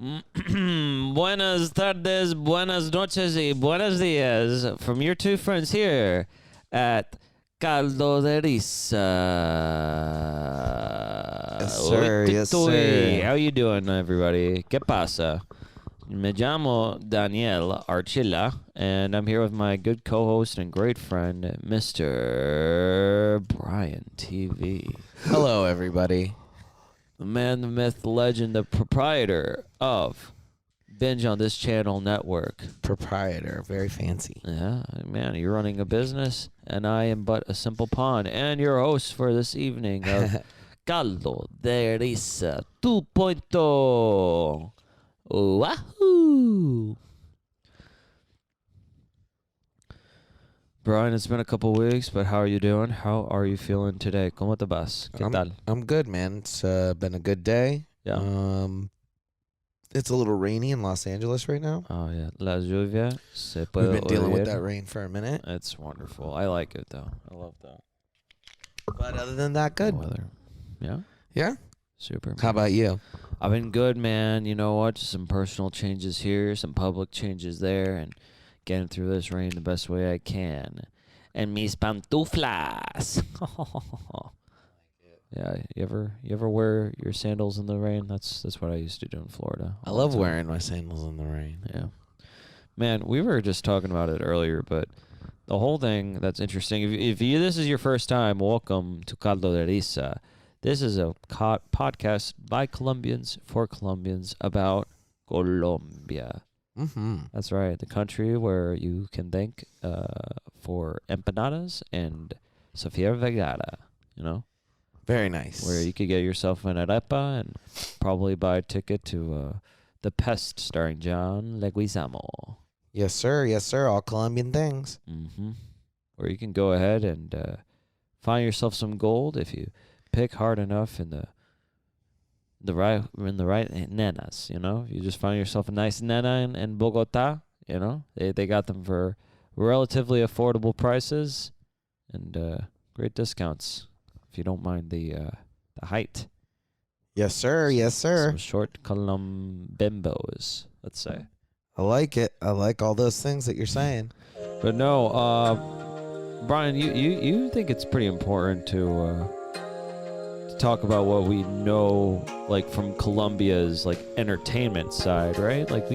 Buenas tardes, buenas noches, y buenos días from your two friends here at Caldo de Riza. Yes, sir. Yes, sir. How you doing, everybody? ¿Qué pasa? Me llamo Daniel Archila, and I'm here with my good co-host and great friend, Mr. Bryan TV. Hello, everybody. The man, the myth, the legend, the proprietor of Binge on this channel network. Proprietor. Very fancy. Yeah, man, you're running a business, and I am but a simple pawn, and your host for this evening of Caldo de Riza 2.0. Wahoo! Brian, it's been a couple weeks, but how are you doing? How are you feeling today? ¿Cómo te vas? ¿Qué tal? I'm good, man. It's been a good day. Yeah. It's a little rainy in Los Angeles right now. Oh, yeah. La lluvia se puede We've been dealing with oír. that rain for a minute. It's wonderful. I like it, though. I love that. But other than that, good. Weather. Yeah? Yeah? Super. How about you? I've been good, man. You know what? Just some personal changes here, some public changes there, and getting through this rain the best way I can. And mis pantuflas. Yeah, you ever wear your sandals in the rain? That's what I used to do in Florida. I love wearing my sandals in the rain. Yeah. Man, we were just talking about it earlier, but the whole thing that's interesting, if this is your first time, welcome to Caldo de Riza. This is a podcast by Colombians for Colombians about Colombia. Mm-hmm. That's right, the country where you can thank for empanadas and Sofia Vergara, you know? Very nice. Where you could get yourself an arepa and probably buy a ticket to The Pest starring John Leguizamo. Yes, sir. Yes, sir. All Colombian things. Mm-hmm. Or you can go ahead and find yourself some gold if you pick hard enough in the right nenas, you know? You just find yourself a nice nena in Bogota, you know? They got them for relatively affordable prices and great discounts if you don't mind the height. Yes, sir. Yes, sir. Some short Colombimbos, let's say. I like it. I like all those things that you're saying. But no, Brian, you think it's pretty important to talk about what we know, like from Colombia's like entertainment side, right? Like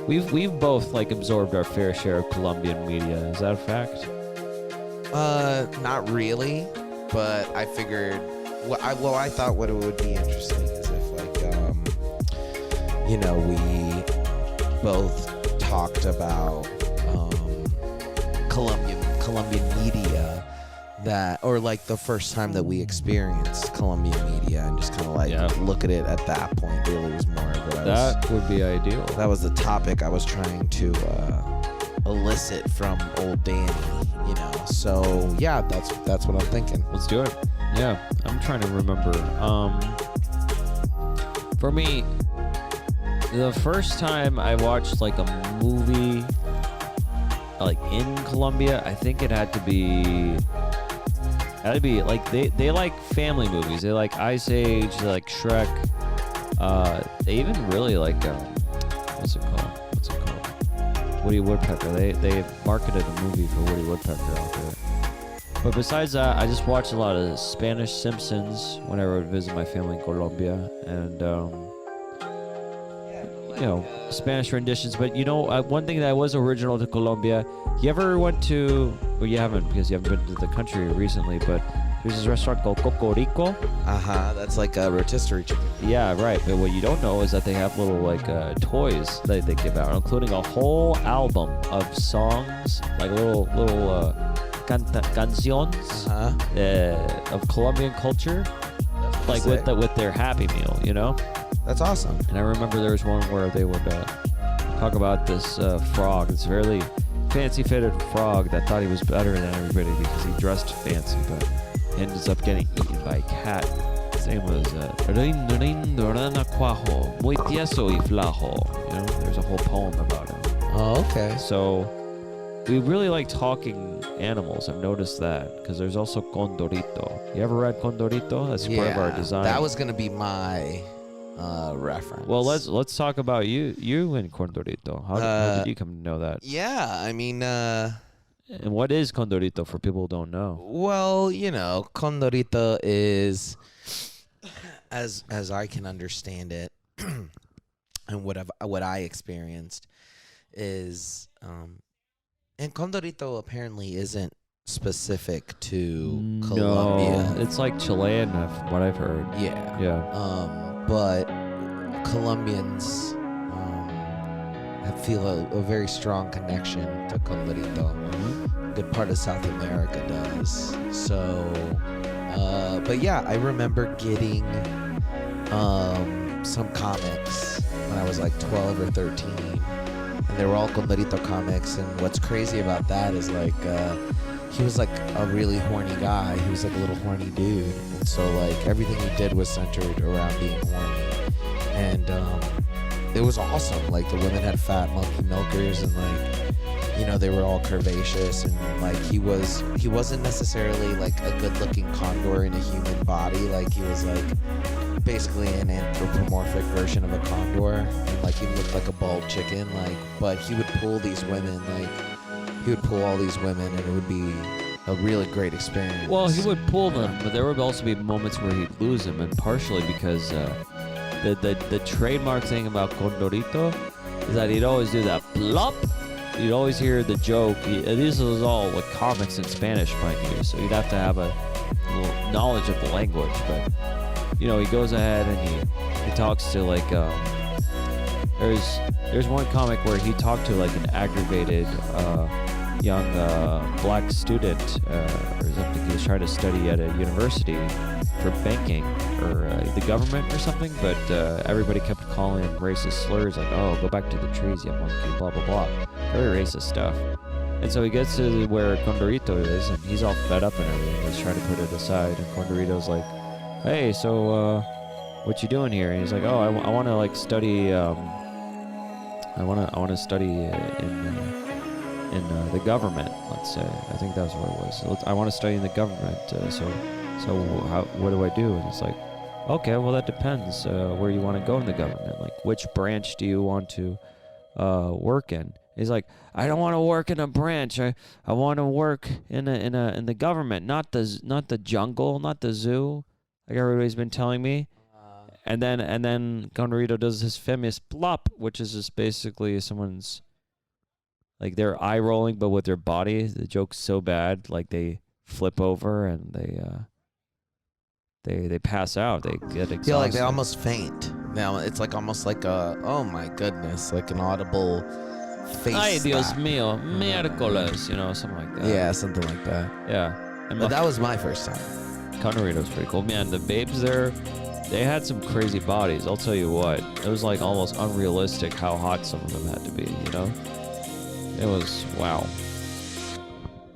we've both like absorbed our fair share of Colombian media. Is that a fact? Not really, but I figured. I thought what it would be interesting is if we both talked about Colombian media. That or like the first time that we experienced Colombian media and just kind of like look at it at that point really was more of what that would be ideal. That was the topic I was trying to elicit from old Danny, you know. So yeah, that's what I'm thinking. Let's do it. Yeah, I'm trying to remember. For me, the first time I watched like a movie like in Colombia, I think it had to be like they like family movies. They like Ice Age, they like Shrek. They even really like what's it called? Woody Woodpecker. They marketed a movie for Woody Woodpecker out there. But besides that, I just watched a lot of Spanish Simpsons whenever I would visit my family in Colombia, and Spanish renditions. But one thing that was original to Colombia, you ever went to, well, you haven't because you haven't been to the country recently, but there's this restaurant called Cocorico. That's like a rotisserie chicken. Yeah, right. But what you don't know is that they have little like toys that they give out, including a whole album of songs, like little canciones of Colombian culture, like with their Happy Meal, you know. That's awesome. And I remember there was one where they would talk about this frog, this really fancy-fitted frog that thought he was better than everybody because he dressed fancy, but ends up getting eaten by a cat. His name was muy tieso y flajo. You know, there's a whole poem about him. Oh, okay. So we really like talking animals. I've noticed that because there's also Condorito. You ever read Condorito? That's part of our design. That was gonna be my reference. Well, let's talk about you and Condorito. How did you come to know that? Yeah, I mean, and what is Condorito for people who don't know? well, Condorito is, as I can understand it, and what I experienced is, and Condorito apparently isn't specific to Colombia. No, it's like Chilean, from what I've heard. Yeah. Yeah. But Colombians feel a very strong connection to Condorito. Mm-hmm. Good part of South America does. So, but yeah, I remember getting some comics when I was like 12 or 13, and they were all Condorito comics. And what's crazy about that is like he was like a really horny guy. He was like a little horny dude, and so like everything he did was centered around being horny, and it was awesome. Like the women had fat monkey milkers, and like they were all curvaceous, and like he wasn't necessarily like a good-looking condor in a human body. Like he was like basically an anthropomorphic version of a condor, and like he looked like a bald chicken. Like, but he would pull these women, like he would pull all these women, and it would be a really great experience. Well, he would pull them, but there would also be moments where he'd lose them, and partially because the trademark thing about Condorito is that he'd always do that plop. You'd always hear the joke. This was all what comics in Spanish might use, so you'd have to have a little knowledge of the language. But he goes ahead and he talks to like there's one comic where he talked to like an aggravated young black student or something. He was trying to study at a university for banking or the government or something, but everybody kept calling him racist slurs like, "Oh, go back to the trees, you monkey," blah blah blah. Very racist stuff. And so he gets to where Condorito is, and he's all fed up and everything. He's trying to put it aside, and Condorito's like, "Hey, so what you doing here?" And he's like, "Oh, I want to like study. I want to study in the government. Let's say. I think that's what it was. I want to study in the government. So what do I do?" And it's like, "Okay, well that depends where you want to go in the government. Like, which branch do you want to work in?" He's like, "I don't want to work in a branch. I want to work in the government, not the jungle, not the zoo, like everybody's been telling me." And then Condorito does his famous plop, which is just basically someone's like they're eye rolling, but with their body. The joke's so bad, like they flip over and they pass out. They get exhausted. Yeah, like they almost faint. Now it's like almost like oh my goodness, like an audible face. Ay, Dios mío, miércoles, something like that. Yeah, something like that. Yeah. But that was my first time. Condorito's pretty cool. Man, the babes there, they had some crazy bodies. I'll tell you what. It was like almost unrealistic how hot some of them had to be, It was, wow.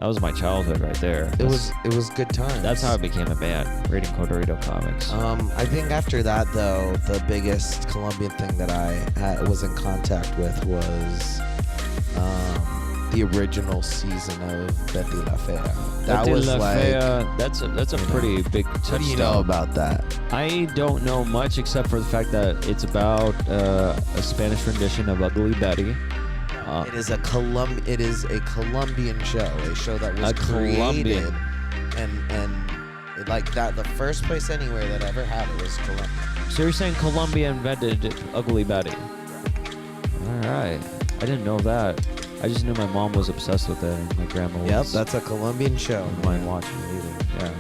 That was my childhood right there. It was good times. That's how I became a fan, reading Condorito comics. I think after that, though, the biggest Colombian thing that I was in contact with was the original season of Betty La Fea. That Betty was La like Fea, that's a pretty big touchdown. What do you know about that? I don't know much except for the fact that it's about a Spanish rendition of Ugly Betty. It is a Colombian show, a show that was created, and like that. The first place anywhere that ever had it was Colombia. So you're saying Colombia invented Ugly Betty? All right, I didn't know that. I just knew my mom was obsessed with it, and my grandma was. Yep, that's a Colombian show. I don't mind watching it either. Yeah.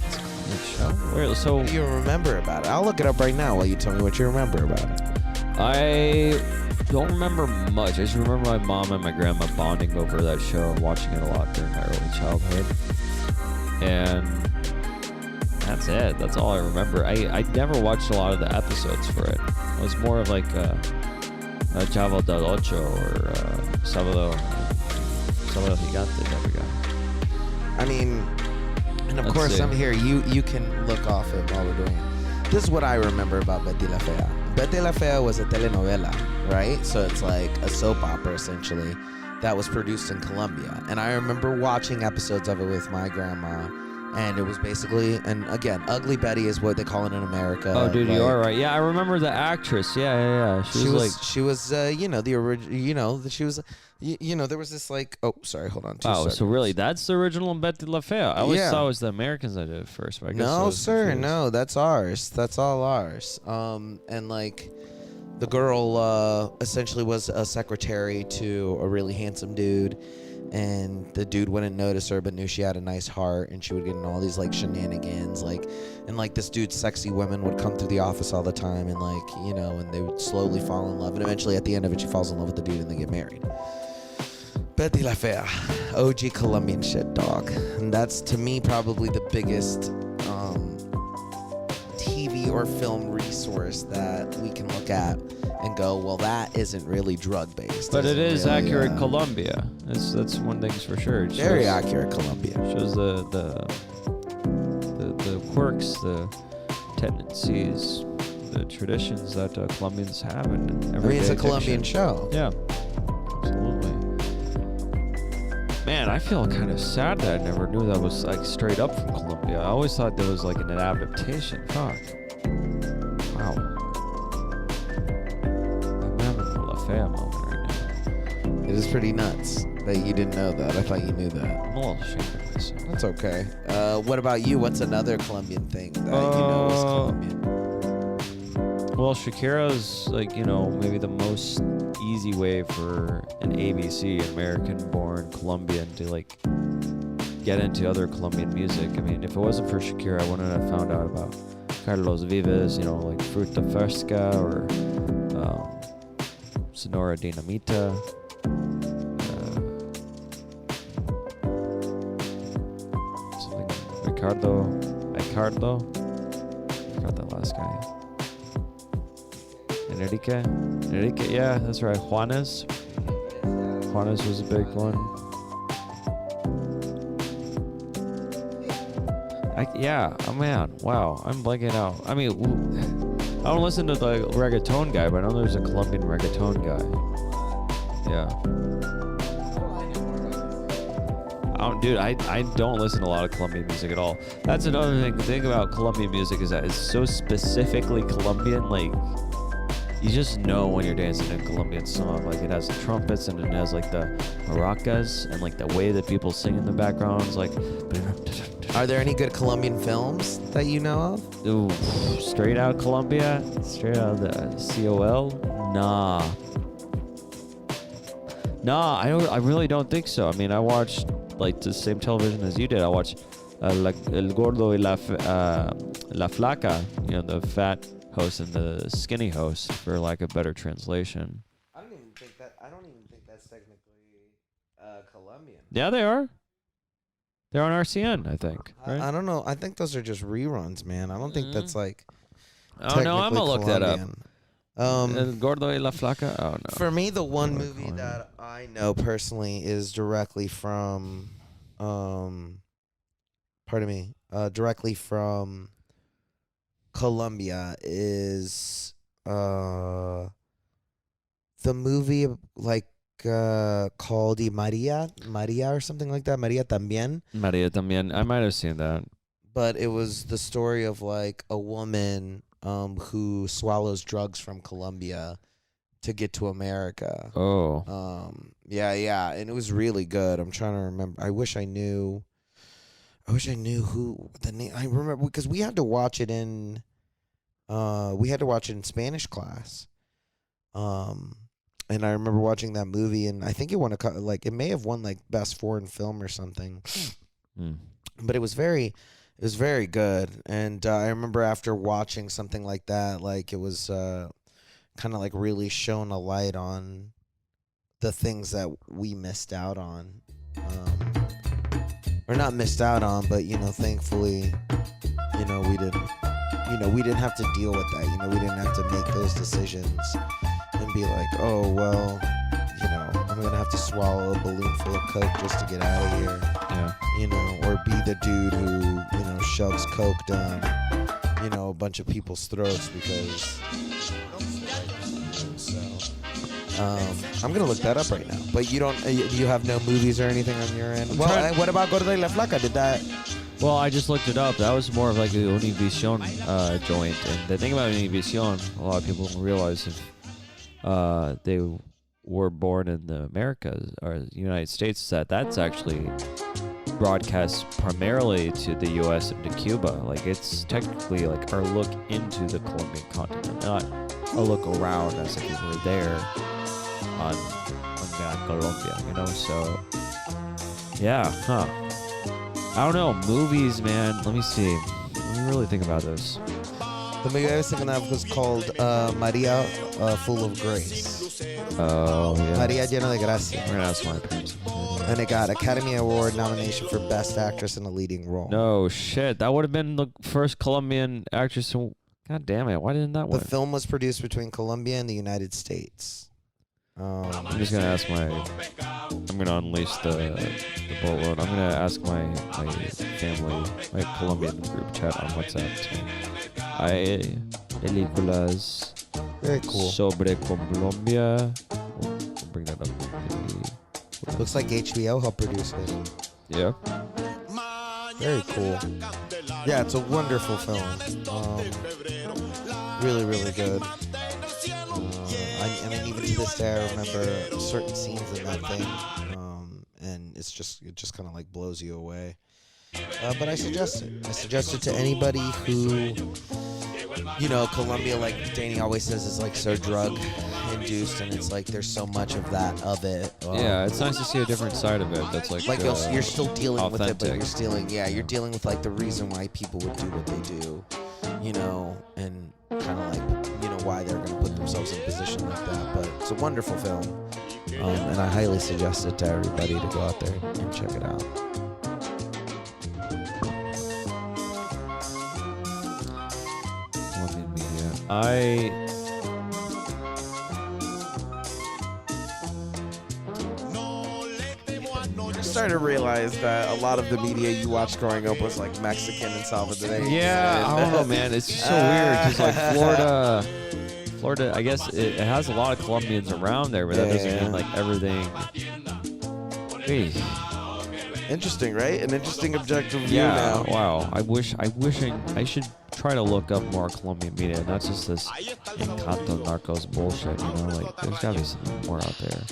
It's a Colombian show. So what do you remember about it? I'll look it up right now while you tell me what you remember about it. I don't remember much. I just remember my mom and my grandma bonding over that show and watching it a lot during my early childhood. And that's it. That's all I remember. I never watched a lot of the episodes for it. It was more of like Chavo del Ocho or Sábado Gigante. I mean, and of course I'm here. You can look off it while we're doing it. This is what I remember about Betty La Fea. Betty La Fea was a telenovela, right? So it's like a soap opera, essentially, that was produced in Colombia. And I remember watching episodes of it with my grandma And it was basically, and again, Ugly Betty is what they call it in America. Oh, dude, you are right. Yeah, I remember the actress. Yeah. She was the original, she was, there was this like, oh, sorry, hold on. Oh, so really, that's the original Betty La Fea. I always thought it was the Americans that did it first. But I guess no, sir, no, that's ours. That's all ours. And like, the girl essentially was a secretary to a really handsome dude. And the dude wouldn't notice her, but knew she had a nice heart, and she would get in all these like shenanigans, and this dude's sexy women would come through the office all the time, and and they would slowly fall in love, and eventually at the end of it, she falls in love with the dude, and they get married. Betty La Fea, OG Colombian shit, dog, and that's to me probably the biggest TV or film resource that we can look at and go, well, that isn't really drug based. But it is really, accurate Colombia. That's one thing's for sure. It very accurate Colombia. Shows the quirks, the tendencies, the traditions that Colombians have, and it's a Colombian show. Yeah, absolutely. Man, I feel kind of sad that I never knew that was like straight up from Colombia. I always thought there was like an adaptation. Fuck. Wow. Moment right now. It is pretty nuts that you didn't know that. I thought you knew that. I'm a little ashamed of myself. That's okay. What about you? What's another Colombian thing that you know is Colombian? Well, Shakira's maybe the most easy way for an ABC, American-born Colombian, to get into other Colombian music. I mean, if it wasn't for Shakira, I wouldn't have found out about Carlos Vives, like Fruta Fresca or Sonora Dinamita. Something Ricardo. I forgot that last guy. Enrique, yeah, that's right. Juanes was a big one. Oh man, wow, I'm blanking out. I mean, I don't listen to the reggaeton guy, but I know there's a Colombian reggaeton guy. Yeah. Dude, I don't listen to a lot of Colombian music at all. That's another thing about Colombian music, is that it's so specifically Colombian. Like, you just know when you're dancing a Colombian song. Like, it has the trumpets, and it has like the maracas, and like the way that people sing in the background is like. Are there any good Colombian films that you know of? Ooh, straight out Colombia? Straight out of the COL? Nah, I really don't think so. I mean, I watched the same television as you did. I watched El Gordo y la Flaca, the fat host and the skinny host, for lack of better translation. I don't even think that's technically Colombian. Yeah, they are. They're on RCN, I think. Right? I don't know. I think those are just reruns, man. I don't think that's like. Oh no, I'm gonna look that up. El Gordo y la Flaca. Oh no. For me, the one movie that I know personally is directly from, directly from Colombia is the movie called Maria or something like that. Maria También. I might have seen that. But it was the story of a woman who swallows drugs from Colombia to get to America. Oh. Yeah, and it was really good. I'm trying to remember. I wish I knew who the name. I remember because we had to watch it in Spanish class. And I remember watching that movie, and I think it won it may have won best foreign film or something. But it was very good. And I remember after watching something like that, it was kind of really shone a light on the things that we missed out on, or not missed out on, but thankfully, we didn't have to deal with that. We didn't have to make those decisions and be like, oh, well, I'm going to have to swallow a balloon full of Coke just to get out of here. Yeah. Or be the dude who, shoves Coke down, a bunch of people's throats because. So, I'm going to look that up right now. But you have no movies or anything on your end? Well, what about Gordo y la Flaca? Well, I just looked it up. That was more of like a Univision joint. And the thing about Univision, a lot of people don't realize if they were born in the Americas or the United States, that's actually broadcast primarily to the U.S. and to Cuba. Like, it's technically like our look into the Colombian continent, not a look around as if we were there on Colombia, you know? So, yeah, I don't know. Movies, man. Let me see. Let me really think about this. The movie I was thinking of was called Maria, Full of Grace. Oh, yeah. Maria llena de gracia. We're going to ask my parents. And it got Academy Award nomination for Best Actress in a Leading Role. No shit. That would have been the first Colombian actress. God damn it. Why didn't that win? The film was produced between Colombia and the United States. I'm just going to ask I'm going to unleash the boatload. I'm going to ask my family, my Colombian group chat on WhatsApp. Películas Very cool. sobre Colombia. We'll bring that up. Looks like HBO helped produce it. Yeah. Very cool. Yeah, it's a wonderful film. Really, really good. I mean, even to this day, I remember certain scenes in that thing, and it just kind of like blows you away. But I suggest it. I suggest it to anybody who, you know, Colombia, like Danny always says, is like so drug induced, and it's like there's so much of it. Yeah, it's nice to see a different side of it. That's like you're still dealing authentic. with it, but you're dealing with like the reason why people would do what they do, you know, and kind of like, you know, why they're going to put themselves in a position like that. But it's a wonderful film, and I highly suggest it to everybody to go out there and check it out. Colombian media. I'm starting to realize that a lot of the media you watched growing up was like Mexican and Salvadorian. Yeah, I don't know, man. It's just so weird because like Florida, I guess it has a lot of Colombians around there, but that doesn't mean like everything. Hey. Interesting, right? An interesting objective view Yeah. now. Wow. I should try to look up more Colombian media, not just this Encanto Narcos bullshit. You know, like there's gotta be something more out there.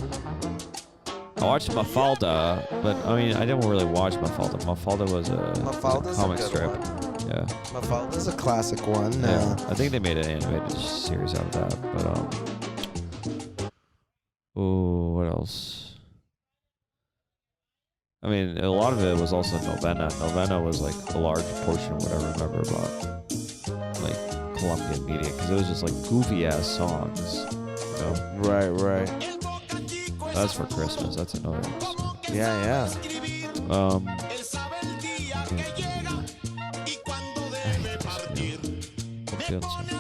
I watched Mafalda, but I mean, I didn't really watch Mafalda. Mafalda was a comic strip. One. Yeah. Mafalda's a classic one. Yeah. I think they made an animated series out of that. But oh, what else? I mean, a lot of it was also Novena. Novena was like a large portion of what I remember about like Colombian media, because it was just like goofy ass songs. You know? Right. That's for Christmas. That's another episode. Yeah.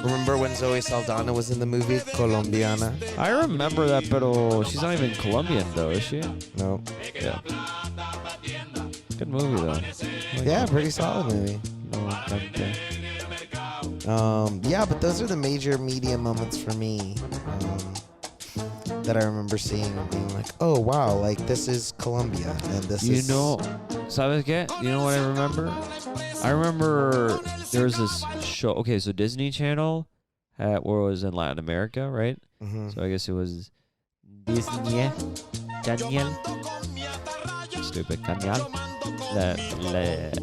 Remember when Zoe Saldana was in the movie Colombiana? I remember that, but she's not even Colombian though, is she? No. Yeah. Good movie though. Yeah, pretty solid movie. Yeah, but those are the major media moments for me that I remember seeing and being like, oh wow, like this is Colombia, and this is. You know, ¿sabes qué? You know what I remember? I remember there was this show. Okay, so Disney Channel where it was in Latin America, right? Mm-hmm. So I guess it was Disney Channel. Stupid Canal.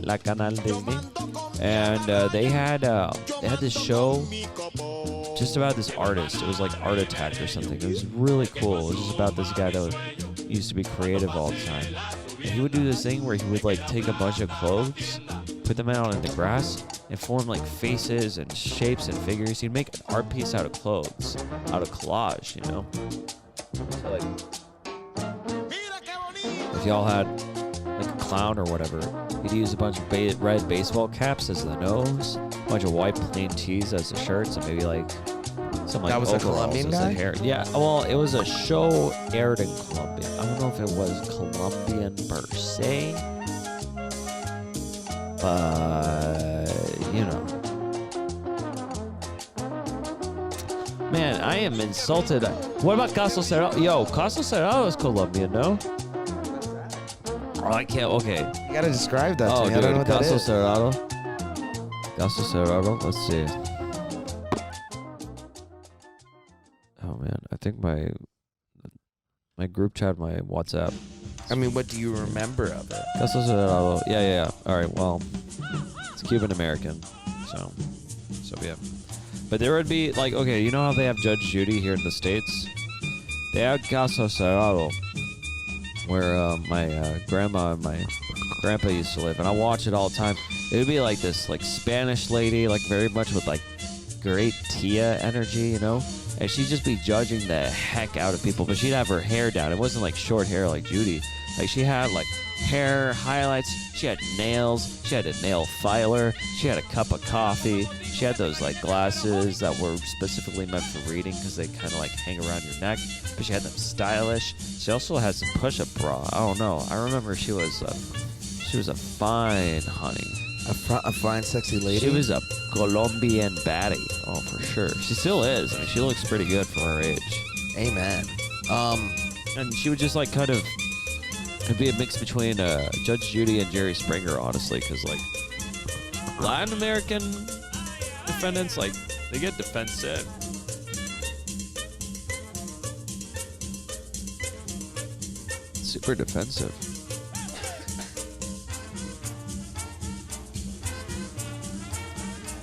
La Canal Disney. And they had this show just about this artist. It was like Art Attack or something. It was really cool. It was just about this guy that used to be creative all the time. And he would do this thing where he would like take a bunch of clothes, put them out in the grass, and form like faces and shapes and figures. He'd make an art piece out of clothes, out of collage, you know? So like, if y'all had like a clown or whatever, he'd use a bunch of red baseball caps as the nose, a bunch of white plain tees as the shirts, and maybe like some like that was a overalls Colombian as guy? the hair. Yeah, well, it was a show aired in Colombia. I don't know if it was Colombian per se, but you know. Man, I am insulted. What about Caso Cerrado? Yo, Caso Cerrado is Colombian, no? I can't. Okay. You gotta describe that Oh, to me. dude, I don't know what that Caso is. Cerrado. Caso Cerrado. Let's see. Oh man, I think my group chat, my WhatsApp. I mean, what do you remember of it? Caso Cerrado. Yeah. All right. Well, it's Cuban American, so yeah. But there would be like, okay, you know how they have Judge Judy here in the States? They had Caso Cerrado, where my grandma and my grandpa used to live, and I watch it all the time. It would be like this, like Spanish lady, like very much with like great tia energy, you know. And she'd just be judging the heck out of people, but she'd have her hair down. It wasn't like short hair like Judy. Like she had like hair highlights. She had nails. She had a nail filer. She had a cup of coffee. She had those like glasses that were specifically meant for reading because they kind of like hang around your neck. But she had them stylish. She also had some push-up bra. I don't know. I remember she was a fine honey. A fine, sexy lady? She was a Colombian baddie. Oh, for sure. She still is. I mean, she looks pretty good for her age. Amen. And she would just like kind of, it'd be a mix between Judge Judy and Jerry Springer, honestly, because like Latin American defendants, like they get defensive. Super defensive.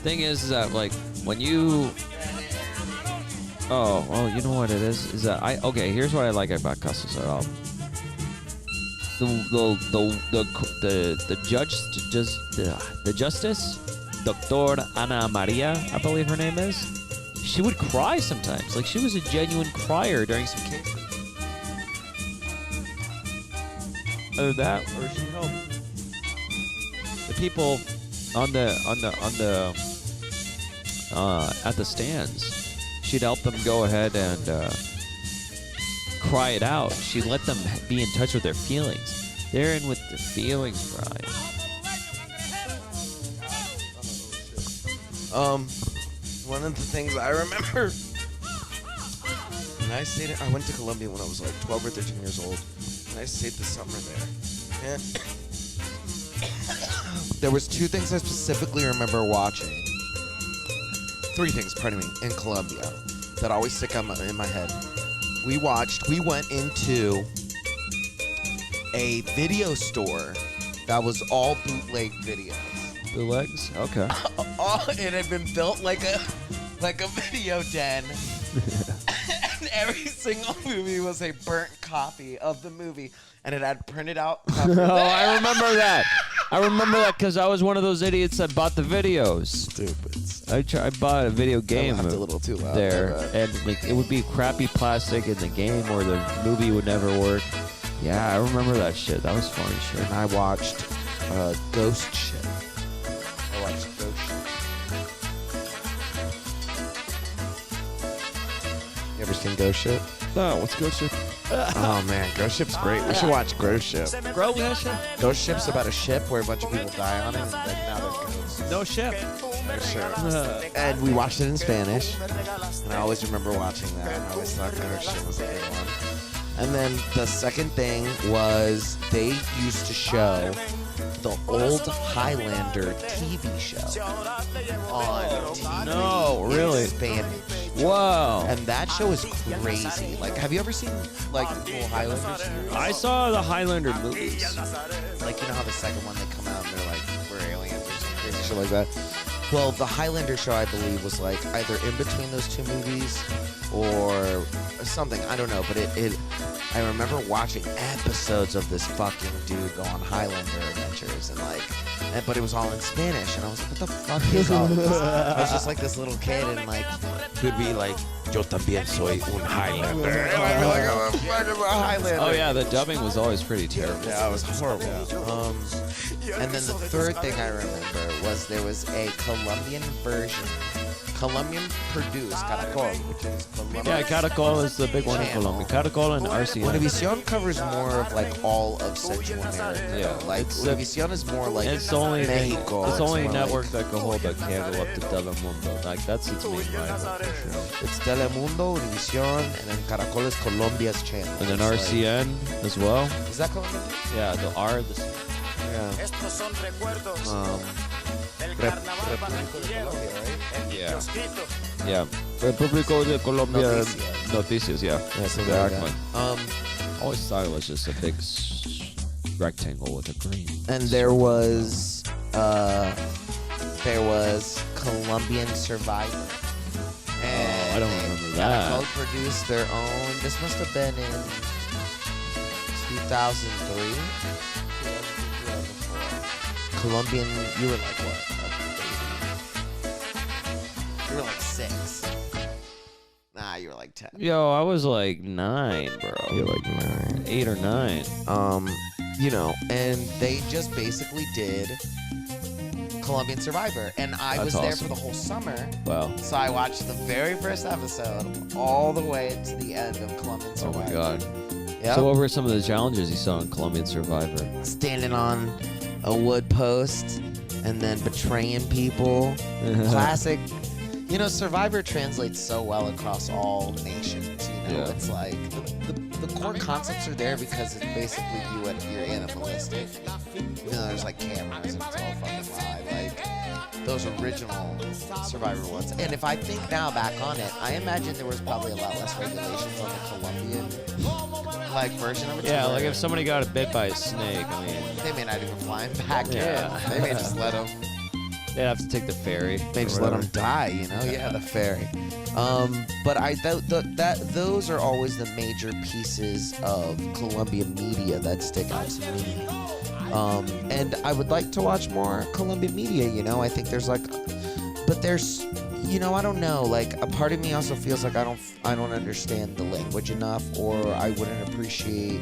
Thing is that like when you you know what it is that here's what I like about Caso Cerrado. The justice, Dr. Ana Maria, I believe her name is, she would cry sometimes. Like she was a genuine crier during some cases. Either that or she helped the people at the stands. She'd help them go ahead and cry it out. She'd let them be in touch with their feelings. They're in with their feelings, Bryan. One of the things I remember when I went to Colombia when I was like 12 or 13 years old, and I stayed the summer there. And there was two things I specifically remember watching. Three things, pardon me, in Colombia that always stick in my head. We went into a video store that was all bootleg videos. Bootlegs? Okay. It had been built like a video den. And every single movie was a burnt copy of the movie. And it had printed out copies. Oh, I remember that. I remember that because I was one of those idiots that bought the videos. Stupid. I bought a video game a little too loud there, and like it would be crappy plastic in the game, or the movie would never work. Yeah, I remember that shit. That was funny shit. And I watched Ghost Ship. You ever seen Ghost Ship? No, what's Ghost Ship? Oh man, Ghost Ship's great. We should watch Ghost Ship. Ghost Ship's about a ship where a bunch of people die on it, and then now they're ghosts. No ship. And we watched it in Spanish, and I always remember watching that. And I always thought Ghost Ship was a good one. And then the second thing was they used to show the old Highlander TV show on TV. No, really? In Spanish. Wow. And that show is crazy. Like, have you ever seen, like, the full Highlander series? I saw the Highlander movies. Like, you know how the second one they come out and they're like, we're aliens or some crazy shit like that? Well, the Highlander show, I believe, was like either in between those two movies or something. I don't know, but I remember watching episodes of this fucking dude go on Highlander adventures but it was all in Spanish, and I was like, what the fuck is all this? I was just like this little kid, and like, he'd be like, yo también soy un Highlander. And I'd be like, oh, fuck, I'm a Highlander. Oh yeah, the dubbing was always pretty terrible. Yeah, it was horrible. And then the third thing I remember was there was a Colombian version Colombian produced Caracol, which is Colombian. Yeah, Caracol is the big one in Channel. Colombia. Caracol and RCN. Univision covers more of like all of Central America. Yeah, like it's Univision is more like It's only Mexico. it's only more network like, that can hold a candle up to Telemundo. Like that's its main rival for sure. it's Telemundo, Univision, and then Caracol is Colombia's channel. And then It's like- RCN as well. is that Colombian? Yeah, the R. The Yeah. República de Colombia, right? yeah. Yeah. República de Colombia Noticias. Yeah. Yeah, something Exactly. like that. Always thought it was just a big rectangle with a green. And there was Colombian Survivor. And I don't remember that. Caracol produced their own. This must have been in 2003. Colombian, you were like what? A baby. You were like 6. Nah, you were like 10. Yo, I was like 9, bro. You're like 9. 8 or 9. You know, and they just basically did Colombian Survivor, and I That's was there awesome. for the whole summer. Wow. So I watched the very first episode all the way to the end of Colombian Oh Survivor. my God. Yeah. So what were some of the challenges you saw in Colombian Survivor? Standing on a wood post and then betraying people. Classic. You know, Survivor translates so well across all nations. You know, Yeah. it's like the core concepts are there because it's basically you're animalistic. You know, there's like cameras and it's all fucking live. Like those original Survivor ones. And if I think now back on it, I imagine there was probably a lot less regulations on the Colombian like version of it. Yeah, to like where if somebody got bit by a snake, I mean, they may not even fly him back Yeah. in. They may just let him. they'd have to take the ferry. They or just let whatever. them die, you know? Yeah, the ferry. But those are always the major pieces of Colombian media that stick out to me. And I would like to watch more Colombian media, you know? I think there's like, but there's, you know, I don't know. Like a part of me also feels like I don't understand the language enough, or I wouldn't appreciate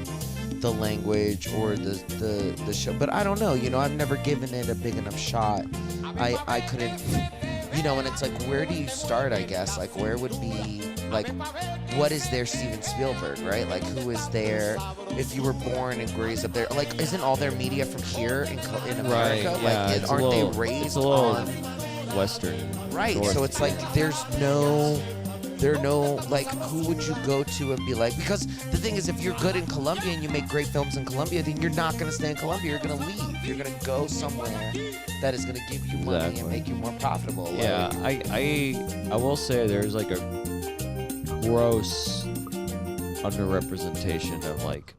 the language or the show. But I don't know, you know, I've never given it a big enough shot. I couldn't, you know, and it's like, where do you start, I guess? Like, where would be, like, what is their Steven Spielberg, right? Like, who is there, if you were born and raised up there? Like, isn't all their media from here in America? Right, Like, yeah, it's a aren't little- they raised it's a little on... Western. Right, North. so it's like, there are no, like, who would you go to and be like, because the thing is, if you're good in Colombia and you make great films in Colombia, then you're not going to stay in Colombia, you're going to leave. You're going to go somewhere that is going to give you money Exactly. and make you more profitable. Yeah, Like, I will say there's like a gross underrepresentation of like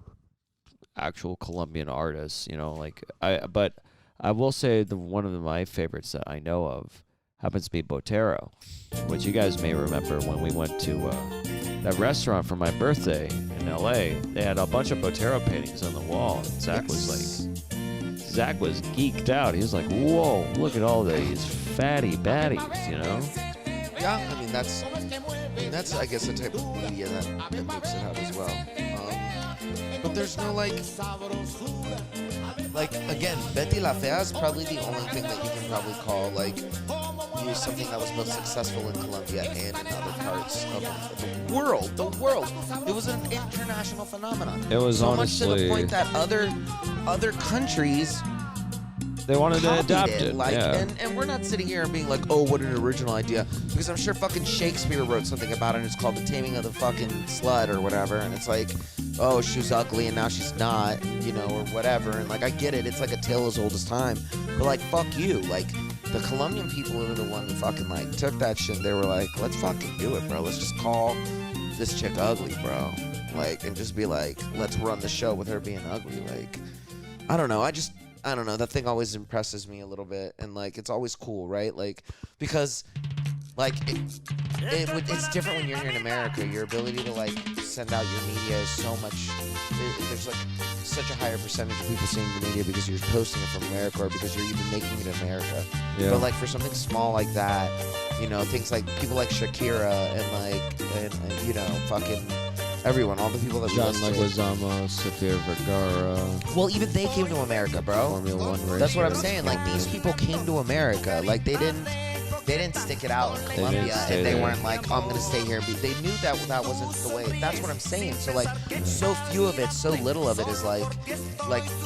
actual Colombian artists, you know, like but I will say one of my favorites that I know of happens to be Botero, which you guys may remember when we went to that restaurant for my birthday in LA. They had a bunch of Botero paintings on the wall. And Zach was geeked out. He was like, whoa, look at all these fatty baddies, you know? yeah, I mean, that's I guess, the type of media that makes it out as well. But there's no, like, again, Betty La Fea is probably the only thing that you can probably call, like, something that was both successful in Colombia and in other parts of the world. The world. It was an international phenomenon. It was so much to the honestly- point that other countries They wanted to copied adapt it. it. Like, yeah. and we're not sitting here and being like, oh, what an original idea. Because I'm sure fucking Shakespeare wrote something about it, and it's called The Taming of the fucking Slut or whatever. And it's like, oh, she was ugly and now she's not, you know, or whatever. And like, I get it. It's like a tale as old as time. But like, fuck you. Like, the Colombian people are the one who fucking like took that shit. And they were like, let's fucking do it, bro. Let's just call this chick ugly, bro. Like, and just be like, let's run the show with her being ugly. Like, I don't know. I don't know. That thing always impresses me a little bit, and like it's always cool, right? Like because like it's different when you're here in America. Your ability to like send out your media is so much. There's like such a higher percentage of people seeing your media because you're posting it from America or because you're even making it in America. Yeah. But like for something small like that, you know, things like people like Shakira and you know fucking. Everyone, all the people that we John listed. Leguizamo, Sofia Vergara, Well, even they came to America, bro. Formula One racer. That's what I'm saying. Like these people came to America. Like they didn't they didn't stick it out in didn't Colombia, stay and they there. weren't like, oh, I'm gonna stay here. They knew that wasn't the way. That's what I'm saying. So like, so few of it, so little of it is like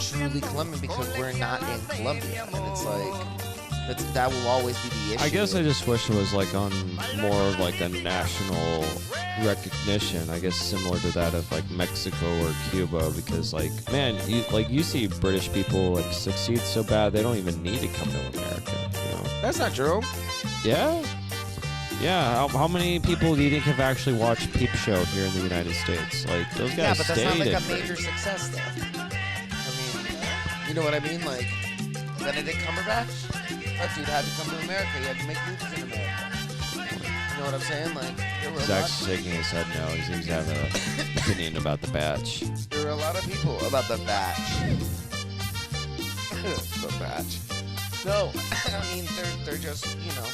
truly Colombian because we're not in Colombia, and it's like that will always be the issue. I guess I just wish it was like on more of like a national recognition. I guess similar to that of like Mexico or Cuba, because like, man, you see British people like succeed so bad they don't even need to come to America. You know? That's not true. Yeah. Yeah. How many people do you think have actually watched Peep Show here in the United States? Like those guys Yeah, but that's not stayed like a in- major success though. I mean, you know what I mean? Like Benedict Cumberbatch. That dude had to come to America. He had to make movies in America. You know what I'm saying? Like, there were a lot. Zach's shaking his head no. He's having an opinion about the batch. There were a lot of people about the batch. The batch. No, I mean they're just, you know,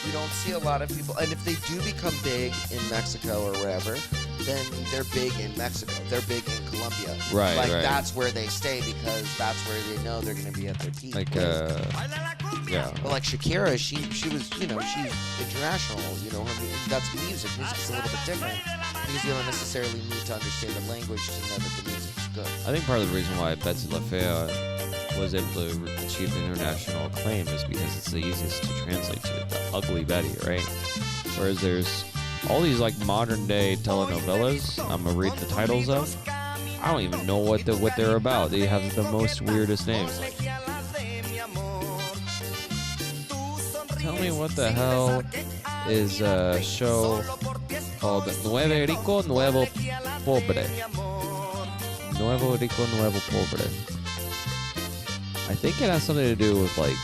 we don't see a lot of people, and if they do become big in Mexico or wherever, then they're big in Mexico. They're big in Colombia. Right, Like right. that's where they stay because that's where they know they're gonna be at their peak. Like yeah. Well, like Shakira, she was, you know, she's international. You know, her that's music. Music's a little bit different because you don't necessarily need to understand the language to know that the music's good. I think part of the reason why Betsy LaFea was able to achieve international acclaim is because it's the easiest to translate to the Ugly Betty, right? Whereas there's all these like modern day telenovelas I'm gonna read the titles of. I don't even know what they're about. They have the most weirdest names. Like, tell me what the hell is a show called Nuevo Rico, Nuevo Pobre. Nuevo Rico, Nuevo Pobre. I think it has something to do with like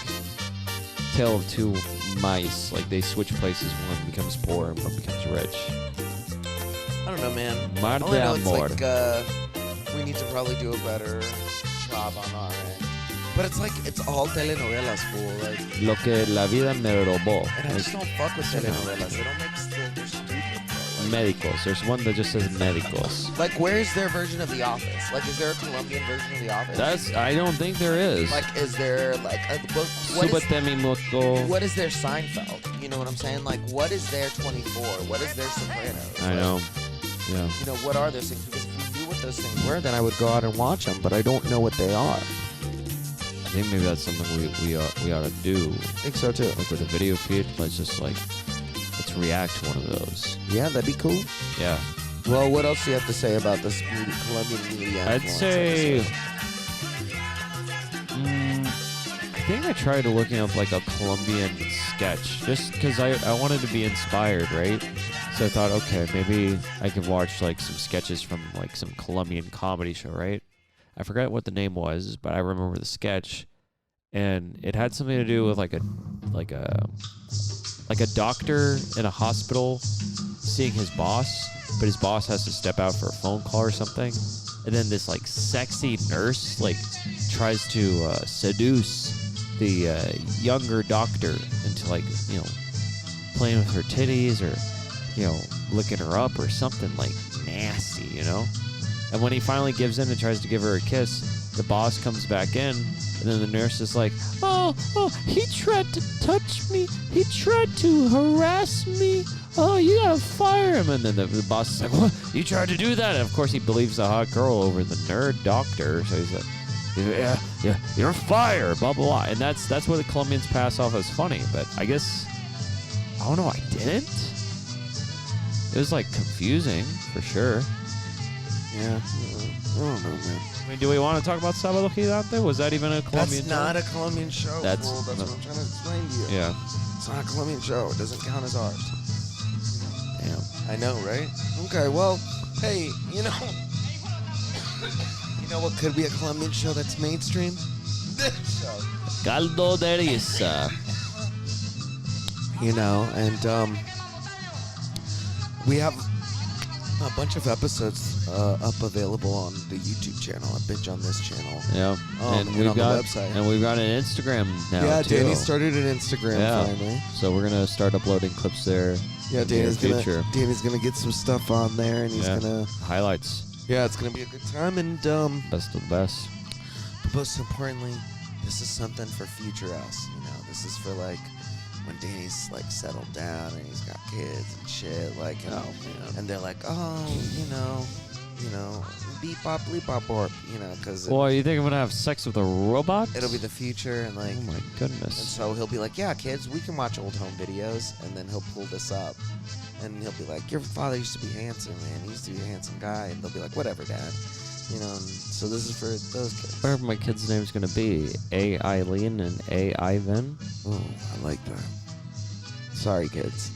tale of two mice. Like they switch places, one becomes poor and one becomes rich. I don't know, man. Mar All I de know it's amor. like we need to probably do a better job on our end. But it's like it's all telenovelas, fool. Like, Lo que la vida me robó. and I just Like, don't fuck with telenovelas. They don't make they're stupid, bro. Like, médicos. There's one that just says médicos. like, where's their version of The Office? Like, is there a Colombian version of The Office? I don't think there is. Like, is there like what Súbete mi moto. what is their Seinfeld? You know what I'm saying? Like, what is their 24? What is their Sopranos? I Like, know. Yeah. You know, what are those things? Because if we knew what those things were, then I would go out and watch them. But I don't know what they are. I think maybe that's something we ought to do. I think so too. Like with a video feed, let's react to one of those. Yeah, that'd be cool. Yeah. Well, what else do you have to say about this Colombian media? I'd influence say episode? I think I tried looking up like a Colombian sketch just because I wanted to be inspired, right? So I thought, okay, maybe I could watch like some sketches from like some Colombian comedy show, right? I forgot what the name was, but I remember the sketch, and it had something to do with like a doctor in a hospital seeing his boss, but his boss has to step out for a phone call or something, and then this like sexy nurse like tries to seduce the younger doctor into like, you know, playing with her titties or, you know, licking her up or something like nasty, you know. And when he finally gives in and tries to give her a kiss, the boss comes back in, and then the nurse is like, oh, he tried to touch me. He tried to harass me. Oh, you gotta fire him. And then the boss is like, what? You tried to do that? And of course he believes the hot girl over the nerd doctor. So he's like, yeah, you're fired, blah, blah, blah. And that's what the Colombians pass off as funny. But I guess, I don't know, I didn't. It was like confusing, for sure. Yeah, I don't know, man. I mean, do we want to talk about Sábado Gigante? Was that even a Colombian That's not a Colombian show. That's Fool. That's no- what I'm trying to explain to you. Yeah. It's not a Colombian show. It doesn't count as ours. Damn. I know, right? Okay, well, hey, you know what could be a Colombian show that's mainstream? This show. Caldo de Riza. You know, and we have a bunch of episodes up available on the YouTube channel. I Binge on this channel. Yeah. And we've on the got website. And we've got an Instagram now, Yeah, too. Danny started an Instagram finally. So we're going to start uploading clips there. Yeah, in the near future. Danny's gonna get some stuff on there, and he's gonna. Highlights. Yeah, it's gonna be a good time, and Best of the best. most importantly, this is something for future us. You know, this is for like when Danny's like settled down and he's got kids and shit, like, and they're like, oh, you know, beep bop bleep bop borp, because Well, you think I'm gonna have sex with a robot? it'll be the future, and like, Oh my and goodness. so he'll be like, yeah, kids, we can watch old home videos, and then he'll pull this up, and he'll be like, your father used to be handsome, man. He used to be a handsome guy, and they'll be like, whatever, Dad. And so this is for those kids. Whatever my kid's name's gonna be, A. Eileen and A. Ivan. Oh, I like that. Sorry, kids.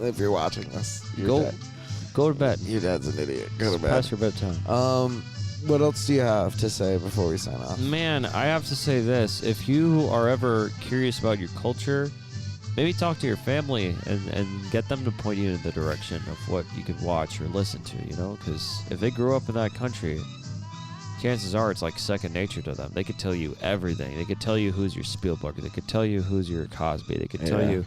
If you're watching this, Go to bed. your dad's an idiot. Go to bed. Past your bedtime. What else do you have to say before we sign off? Man, I have to say this. If you are ever curious about your culture, maybe talk to your family and get them to point you in the direction of what you can watch or listen to, because if they grew up in that country, chances are it's like second nature to them. They could tell you everything. They could tell you who's your Spielberg. They could tell you who's your Cosby. They could tell you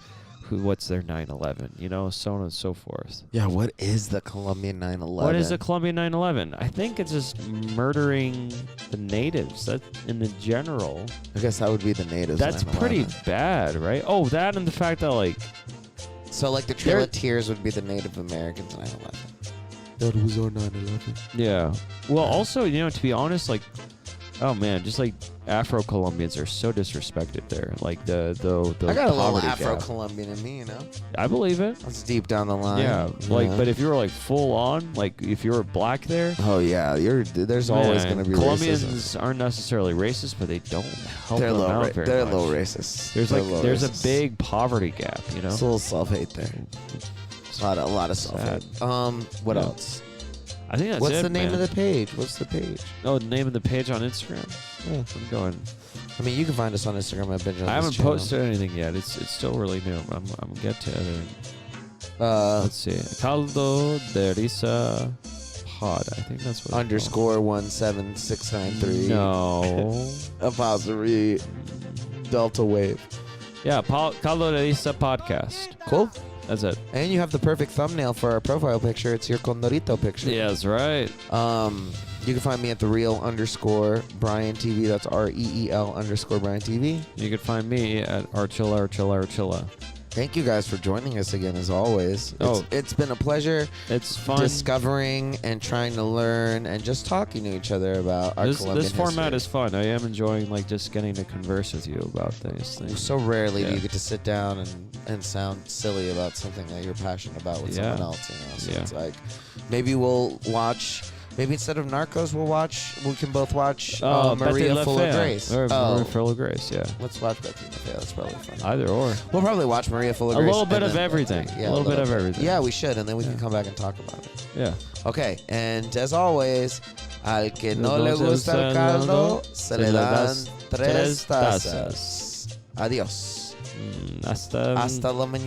what's their 9/11, so on and so forth. Yeah, what is the Colombian 9/11? What is the Colombian 9/11? I think it's just murdering the natives. That in the general. I guess that would be the natives. That's 9/11. pretty bad, right? Oh, that and the fact that So like the Trail of Tears would be the Native Americans 9/11. That was our 9/11. yeah. Well, also, to be honest, oh man, just Afro-Colombians are so disrespected there. Like the I got a little poverty Afro-Colombian in me, gap. I believe it. That's deep down the line. Yeah, but if you were full on, if you were black there, oh yeah, there's always man, gonna be Colombians racism. aren't necessarily racist, but they don't help They're them low, out very they're much. low racist. There's there's racist. a big poverty gap, There's a little self-hate there. A lot of self-hate. What Yeah. else? I think that's What's it, the name man. of the page? What's the page? Oh, the name of the page on Instagram. Yeah. I'm going. I mean, you can find us on Instagram at Binge. I haven't posted anything yet. It's still really new. I'm get to everything. Let's see. Caldo de Riza pod. I think that's what. _ 17693. No. Apostrophe Delta Wave. Yeah, Caldo de Riza podcast. Cool. That's it. And you have the perfect thumbnail for our profile picture. It's your Condorito picture. Yeah, that's right. You can find me at the real _ Bryan TV. That's REEL _ Bryan TV. You can find me at Archilla. Thank you guys for joining us again, as always. Oh. It's been a pleasure It's fun. discovering and trying to learn and just talking to each other about our Colombian This format history. is fun. I am enjoying just getting to converse with you about these things. So rarely do Yeah. you get to sit down and sound silly about something that you're passionate about with someone else, So Yeah. it's like, maybe we'll watch. Maybe instead of Narcos, we can both watch Maria Betty Full of LaFave. Grace. Or Maria Full of Grace, yeah. Let's watch Betty LaFave. That's probably fun. Either or. We'll probably watch Maria Full of A Grace. little bit and of then- everything. Yeah, A little bit of everything. Yeah, we should, and then we can Yeah. come back and talk about it. Yeah. Okay, and as always, al que no le gusta el caldo, se le dan tres tazas. Adiós. Hasta Hasta la mañana.